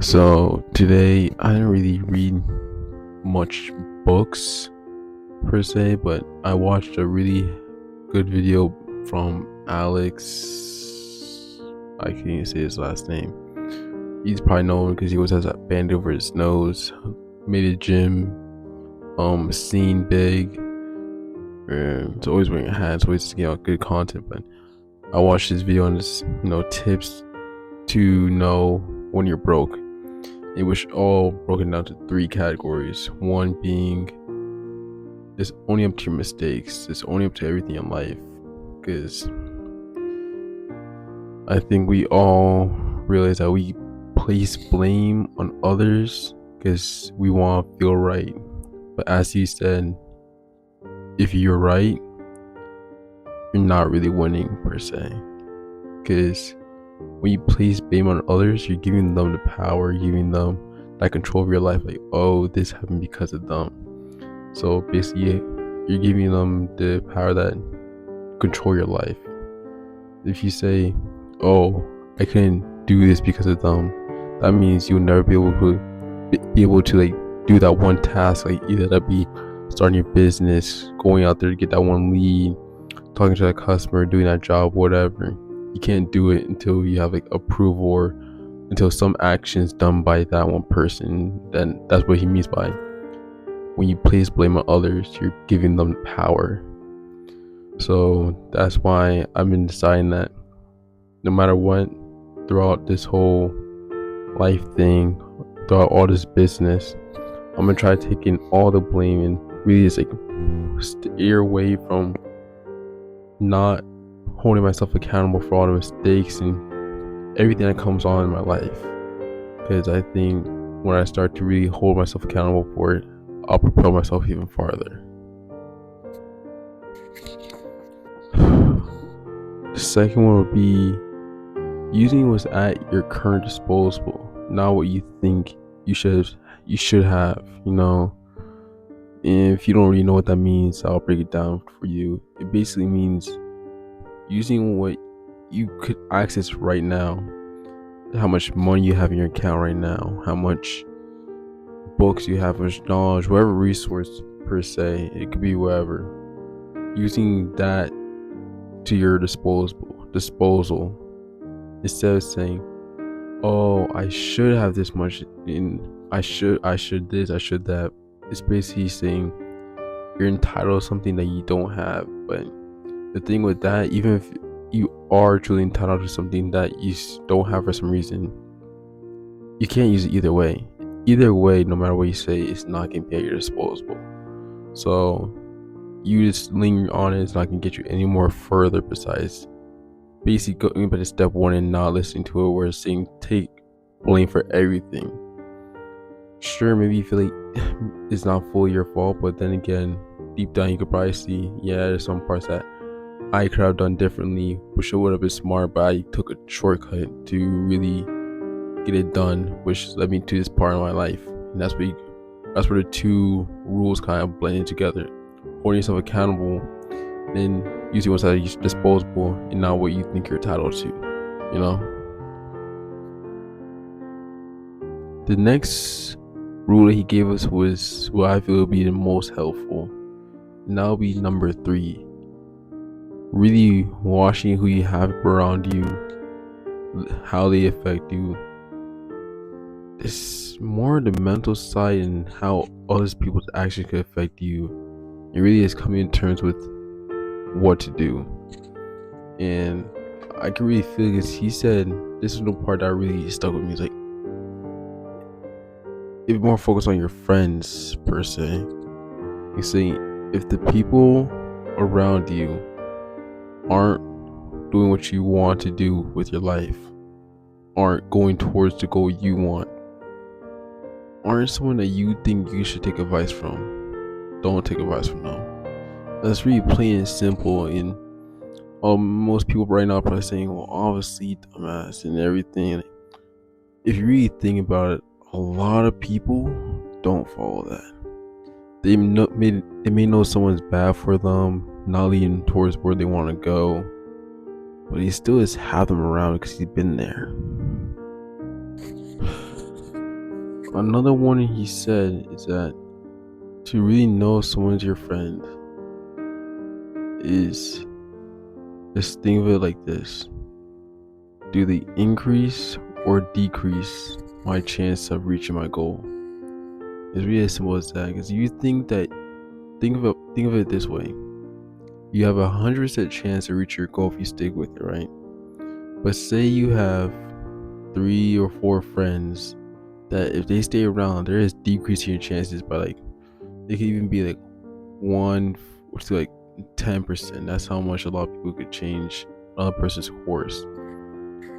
So today I didn't really read much books per se, but I watched a really good video from Alex. I can't even say his last name. He's probably known because he always has that band over his nose. Made a gym, seen big. It's always wearing a hat. It's always good content. But I watched this video on this, tips to know when you're broke. It was all broken down to three categories. One being it's only up to your mistakes, it's only up to everything in life. Because I think we all realize that we place blame on others because we want to feel right. But as you said, if you're right, you're not really winning per se. Because when you place blame on others, you're giving them the power, giving them that control of your life. Like, oh, this happened because of them. So basically, you're giving them the power that control your life. If you say, oh, I couldn't do this because of them, that means you'll never be able to like do that one task. Like either that be starting your business, going out there to get that one lead, talking to that customer, doing that job, whatever. You can't do it until you have like approval or until some actions done by that one person. Then that's what he means by when you place blame on others, you're giving them power. So that's why I've been deciding that no matter what, throughout this whole life thing, throughout all this business, I'm gonna try taking all the blame and really just like steer away from not holding myself accountable for all the mistakes and everything that comes on in my life. Because I think when I start to really hold myself accountable for it, I'll propel myself even farther. The second one would be using what's at your current disposal, not what you think you should have. If you don't really know what that means, I'll break it down for you. It basically means using what you could access right now, how much money you have in your account right now, how much books you have, how much knowledge, whatever resource per se, it could be whatever. Using that to your disposal instead of saying, oh, I should have this much in, I should this, I should that. It's basically saying you're entitled to something that you don't have. But the thing with that, even if you are truly entitled to something that you don't have for some reason, you can't use it either way. Either way, no matter what you say, it's not going to be at your disposal. So you just lingering on it is not going to get you any more further besides basically going by the step one and not listening to it, where it's saying take blame for everything. Sure, maybe you feel like it's not fully your fault, but then again, deep down you could probably see, yeah, there's some parts that I could have done differently, which would have been smart, but I took a shortcut to really get it done, which led me to this part of my life. And that's where the two rules kind of blended together: holding yourself accountable, and using what's at your disposable and not what you think you're entitled to. The next rule that he gave us was what I feel would be the most helpful, and that'll be number 3. Really watching who you have around you, how they affect you. It's more the mental side and how other people's actions could affect you. It really is coming to terms with what to do. And I can really feel, because he said this is the part that really stuck with me. It's like, if you're more focused on your friends per se, you see, if the people around you aren't doing what you want to do with your life, aren't going towards the goal you want, aren't someone that you think you should take advice from, don't take advice from them. That's really plain and simple. And most people right now are probably saying, well, obviously dumbass and everything. If you really think about it, a lot of people don't follow that. They may know someone's bad for them, not leading towards where they want to go, but he still just have them around because he's been there. Another one he said is that to really know someone's your friend is just think of it like this: do they increase or decrease my chance of reaching my goal? It's really as simple as that. Because you think of it this way: you have 100% chance to reach your goal if you stick with it, right? But say you have 3 or 4 friends that if they stay around, there is decreasing your chances by like they could even be like 1 to like 10%. That's how much a lot of people could change another person's course.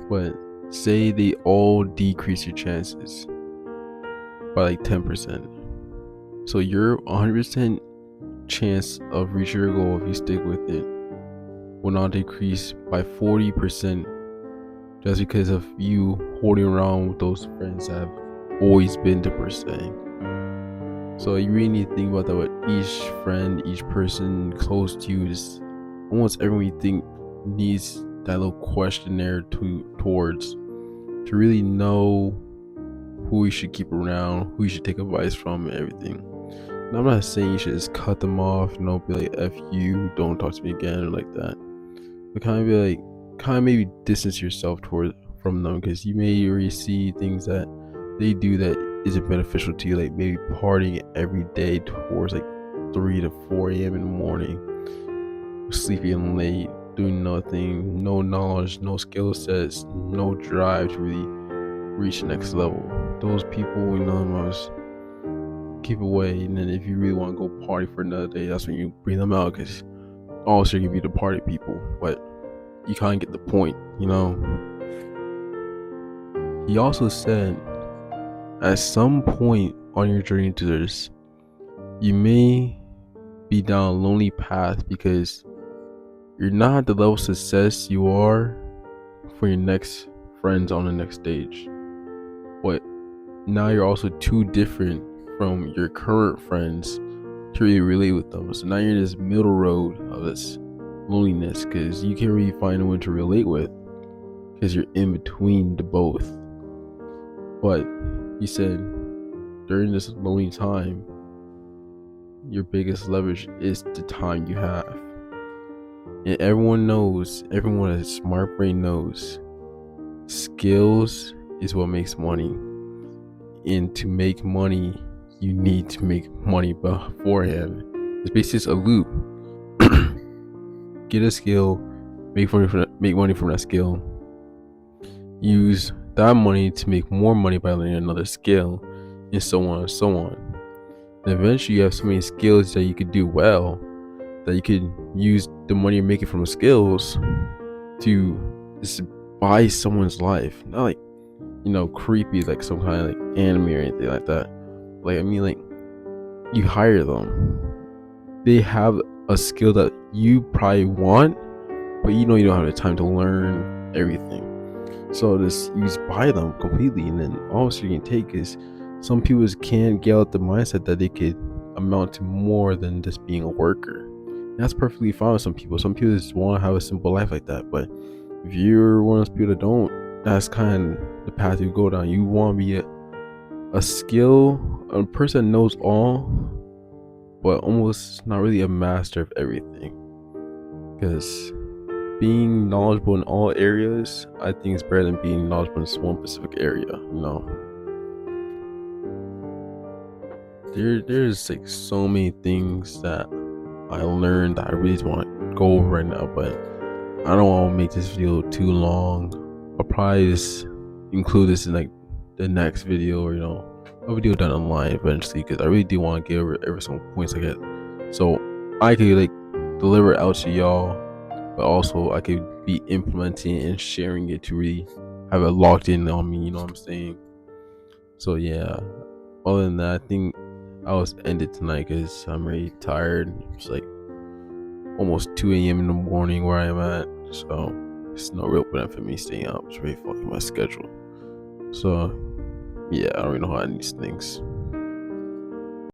But say they all decrease your chances by like 10%. So your 100% chance of reaching your goal if you stick with it will not decrease by 40% just because of you holding around with those friends that have always been the per se. So you really need to think about that with each friend, each person close to you. Just almost everyone you think needs that little questionnaire towards to really know who you should keep around, who you should take advice from, and everything. And I'm not saying you should just cut them off, be like "F you, don't talk to me again" or like that. But kind of maybe distance yourself from them because you may already see things that they do that isn't beneficial to you, like maybe partying every day towards like 3 to 4 a.m. in the morning, sleeping late, doing nothing, no knowledge, no skill sets, no drive to really reach the next level. Those people, must keep away. And then if you really want to go party for another day, that's when you bring them out because also you can be the party people. But you kind of get the point. He also said at some point on your journey to this, you may be down a lonely path because you're not at the level of success you are for your next friends on the next stage. But now you're also too different from your current friends to really relate with them. So now you're in this middle road of this loneliness because you can't really find anyone to relate with because you're in between the both. But he said during this lonely time, your biggest leverage is the time you have. And everyone with a smart brain knows, skills is what makes money. And to make money, you need to make money beforehand. It's basically just a loop. Get a skill, make money from that skill, use that money to make more money by learning another skill, and so on and so on. And eventually you have so many skills that you could do well that you could use the money you're making from the skills to just buy someone's life. Not like, creepy like some kind of like anime or anything like that. Like you hire them. They have a skill that you probably want, but you don't have the time to learn everything. So you just buy them completely, and then all you can take is some people just can't get out the mindset that they could amount to more than just being a worker. And that's perfectly fine with some people. Some people just want to have a simple life like that. But if you're one of those people that don't, that's kind of the path you go down. You want to be a person that knows all, but almost not really a master of everything. Because being knowledgeable in all areas, I think is better than being knowledgeable in one specific area. There's like so many things that I learned that I really just want to go over right now, but I don't want to make this video too long. I'll probably just include this in like the next video, or a video down the line eventually, because I really do want to get over some points I get, so I could like deliver it out to y'all, but also I could be implementing and sharing it to really have it locked in on me. You know what I'm saying? So yeah. Other than that, I think I was ended tonight because I'm really tired. It's like almost 2 a.m. in the morning where I'm at, so it's no real benefit for me staying up. It's really fucking my schedule. So yeah, I don't really know how I need these things.